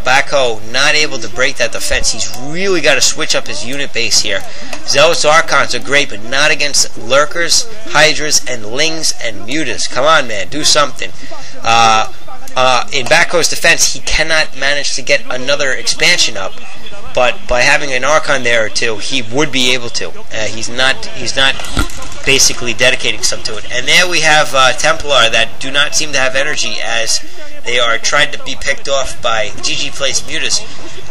Backho not able to break that defense. He's really got to switch up his unit base here. Zealots Archons are great, but not against Lurkers, Hydras, and Lings and Mutas. Come on, man, do something. In Backho's defense, he cannot manage to get another expansion up, but by having an Archon there or two, he would be able to. He's not basically dedicating some to it. And there we have Templar that do not seem to have energy, as they are trying to be picked off by GGPlay's Mutas.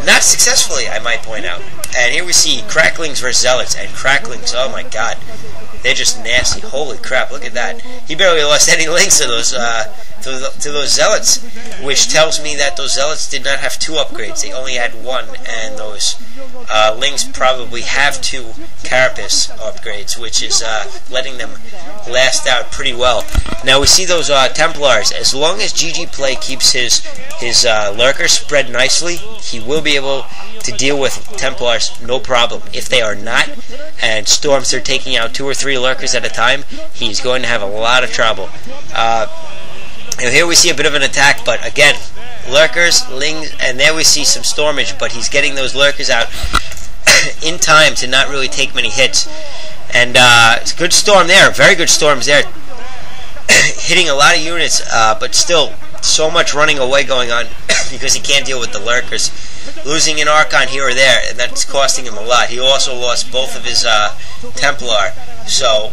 Not successfully, I might point out. And here we see Cracklings versus Zealots, and Cracklings, oh my god, they're just nasty. Holy crap, look at that. He barely lost any links to those Zealots, which tells me that those Zealots did not have 2 upgrades. They only had 1, and those Lings probably have 2 Carapace upgrades, which is letting them last out pretty well. Now we see those Templars. As long as GGPlay keeps his Lurkers spread nicely, he will be able to deal with Templars no problem. If they are not, and Storms are taking out 2 or 3 Lurkers at a time, he's going to have a lot of trouble. And here we see a bit of an attack, but again, Lurkers, Lings, and there we see some Stormage, but he's getting those Lurkers out in time to not really take many hits. And it's a good storm there, very good storms there, hitting a lot of units, but still so much running away going on because he can't deal with the Lurkers. Losing an Archon here or there, and that's costing him a lot. He also lost both of his Templar, so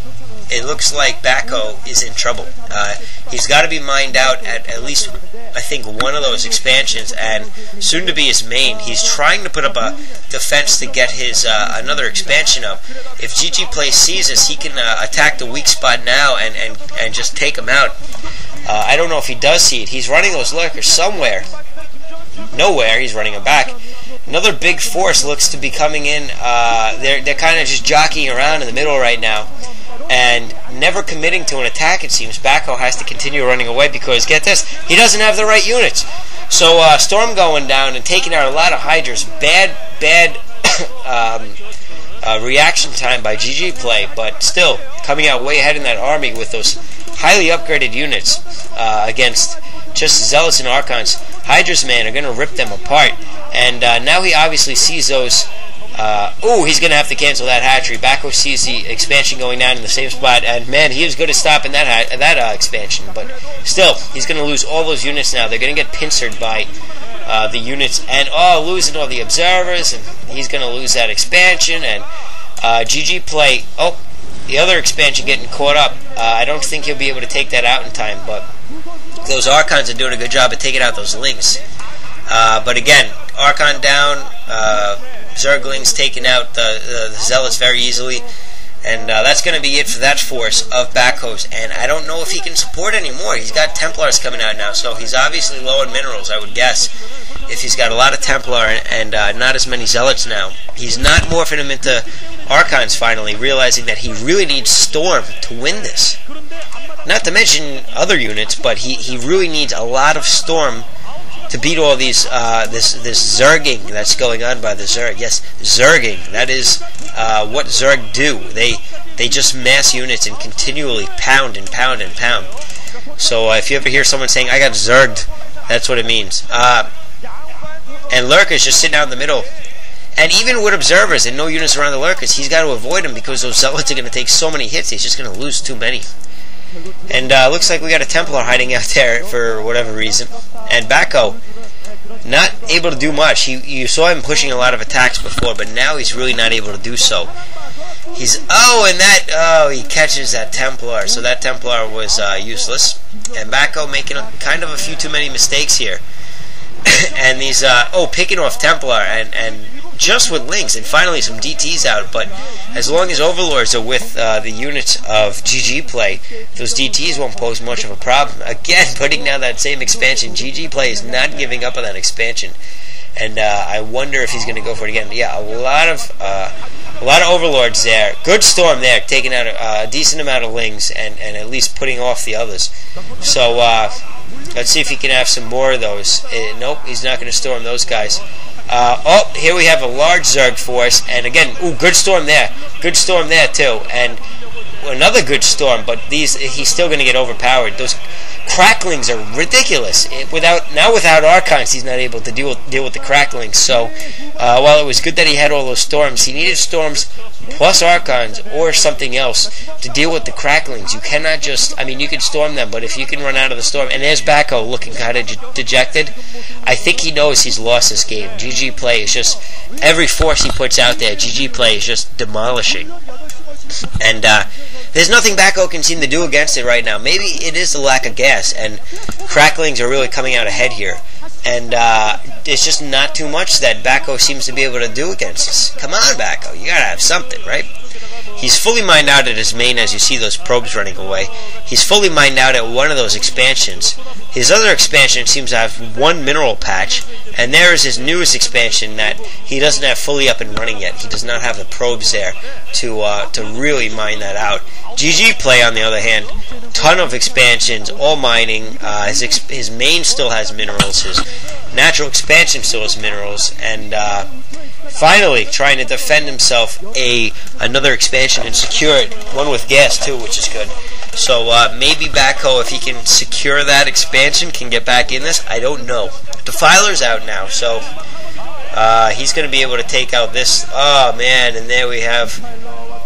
it looks like Backho is in trouble. He's got to be mined out at least, I think, one of those expansions, and soon to be his main. He's trying to put up a defense to get his another expansion up. If GGPlay sees this, he can attack the weak spot now and just take him out. I don't know if he does see it. He's running those Lurkers somewhere. Nowhere. He's running them back. Another big force looks to be coming in. They're kind of just jockeying around in the middle right now, and never committing to an attack, it seems. Backho has to continue running away because, get this, he doesn't have the right units. So Storm going down and taking out a lot of Hydras. Bad reaction time by GGPlay, but still coming out way ahead in that army with those highly upgraded units against just Zealots and Archons. Hydras, man, are going to rip them apart. And now he obviously sees those. He's going to have to cancel that hatchery. Backho sees the expansion going down in the same spot, and man, he was good at stopping that expansion. But still, he's going to lose all those units now. They're going to get pincered by the units, and losing all the observers, and he's going to lose that expansion. And GGPlay, the other expansion getting caught up. I don't think he'll be able to take that out in time, but those Archons are doing a good job of taking out those Lings. But again, Archon down, Zerglings taking out the Zealots very easily, and that's going to be it for that force of Backho's. And I don't know if he can support anymore. He's got Templars coming out now, so he's obviously low in minerals, I would guess, if he's got a lot of Templar and not as many Zealots now. He's not morphing them into Archons finally, realizing that he really needs Storm to win this. Not to mention other units, but he really needs a lot of Storm to beat all these this Zerging that's going on by the Zerg. Yes, Zerging. That is what Zerg do. They just mass units and continually pound and pound and pound. So if you ever hear someone saying, "I got Zerged," that's what it means. And Lurkers just sitting out in the middle. And even with observers and no units around the Lurkers, he's got to avoid them because those Zealots are going to take so many hits. He's just going to lose too many. And looks like we got a Templar hiding out there for whatever reason. And Backho, not able to do much. You saw him pushing a lot of attacks before, but now he's really not able to do so. He's he catches that Templar. So that Templar was useless. And Backho making kind of a few too many mistakes here. And these picking off Templar and just with Lings, and finally some DTs out, but as long as Overlords are with the units of GGPlay, those DTs won't pose much of a problem. Again, putting down that same expansion. GGPlay is not giving up on that expansion, and I wonder if he's going to go for it again. Yeah, a lot of Overlords there. Good Storm there, taking out a decent amount of Lings and at least putting off the others. So let's see if he can have some more of those. Nope, he's not going to storm those guys. Here we have a large Zerg force, and again, good storm there. Good storm there too, and another good storm, but he's still going to get overpowered. Those cracklings are ridiculous. Without Archons, he's not able to deal with the cracklings. So while it was good that he had all those storms, he needed storms plus Archons or something else to deal with the cracklings. You cannot just, I mean, you can storm them, but if you can run out of the storm, and there's Backho looking kind of dejected, I think he knows he's lost this game. GGPlay is just, every force he puts out there, GGPlay is just demolishing. And there's nothing Backho can seem to do against it right now. Maybe it is the lack of gas, and cracklings are really coming out ahead here. And there's just not too much that Backho seems to be able to do against us. Come on, Backho, you gotta have something, right? He's fully mined out at his main, as you see those probes running away. He's fully mined out at one of those expansions. His other expansion seems to have one mineral patch, and there is his newest expansion that he doesn't have fully up and running yet. He does not have the probes there to really mine that out. GGPlay, on the other hand, ton of expansions, all mining. His main still has minerals. His natural expansion still has minerals, and finally trying to defend himself another expansion and secure it, one with gas too, which is good. So maybe Backho, if he can secure that expansion, can get back in this. I don't know. Defiler's out now, so he's going to be able to take out this. Oh man, and there we have.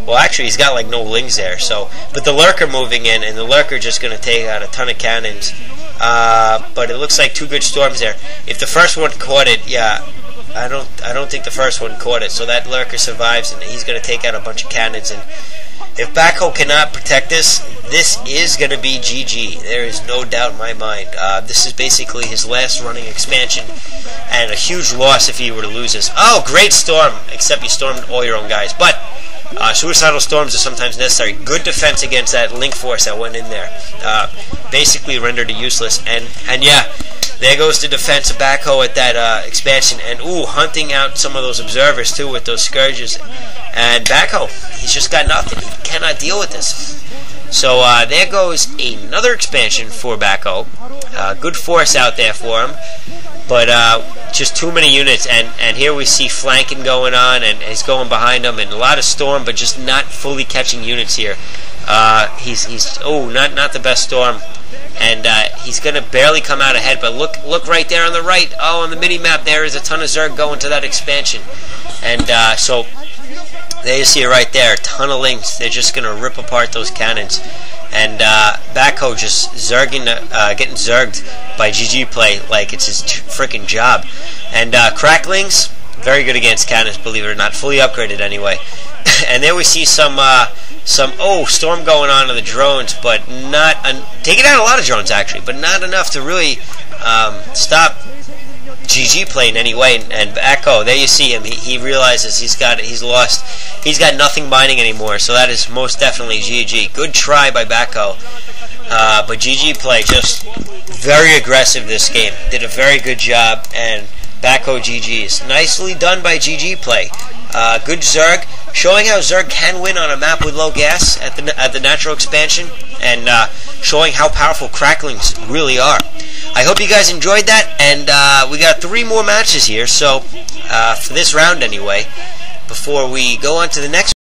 Well, actually, he's got like no lings there. So, but the lurker moving in, and the lurker just going to take out a ton of cannons. But it looks like two good storms there. If the first one caught it, yeah. I don't think the first one caught it, so that lurker survives, and he's going to take out a bunch of cannons. And if Backho cannot protect this, this is going to be GG. There is no doubt in my mind. This is basically his last running expansion, and a huge loss if he were to lose this. Oh, great storm, except you stormed all your own guys. But suicidal storms are sometimes necessary. Good defense against that link force that went in there. Basically rendered it useless. And yeah, there goes the defense of Backho at that expansion. And ooh, hunting out some of those observers too with those scourges. And Backho, he's just got nothing. He cannot deal with this. So there goes another expansion for Backho. Good force out there for him. But just too many units, and here we see flanking going on, and he's going behind them, and a lot of storm, but just not fully catching units here. He's not the best storm, and he's going to barely come out ahead. But look right there on the right. Oh, on the mini map there is a ton of Zerg going to that expansion, and so there you see it right there. A ton of links. They're just going to rip apart those cannons. And Backho just getting zerged by GGPlay like it's his freaking job. And cracklings, very good against cannons, believe it or not, fully upgraded anyway. And there we see some storm going on the drones, but not taking out a lot of drones actually, but not enough to really stop GGPlay in any way. And Backho, there you see him. He realizes he's lost. He's got nothing mining anymore. So that is most definitely GG. Good try by Backho, but GGPlay just very aggressive this game. Did a very good job, and Backho GG's. Nicely done by GGPlay. Good Zerg, showing how Zerg can win on a map with low gas at the natural expansion, and showing how powerful cracklings really are. I hope you guys enjoyed that, and we got 3 more matches here, so for this round anyway, before we go on to the next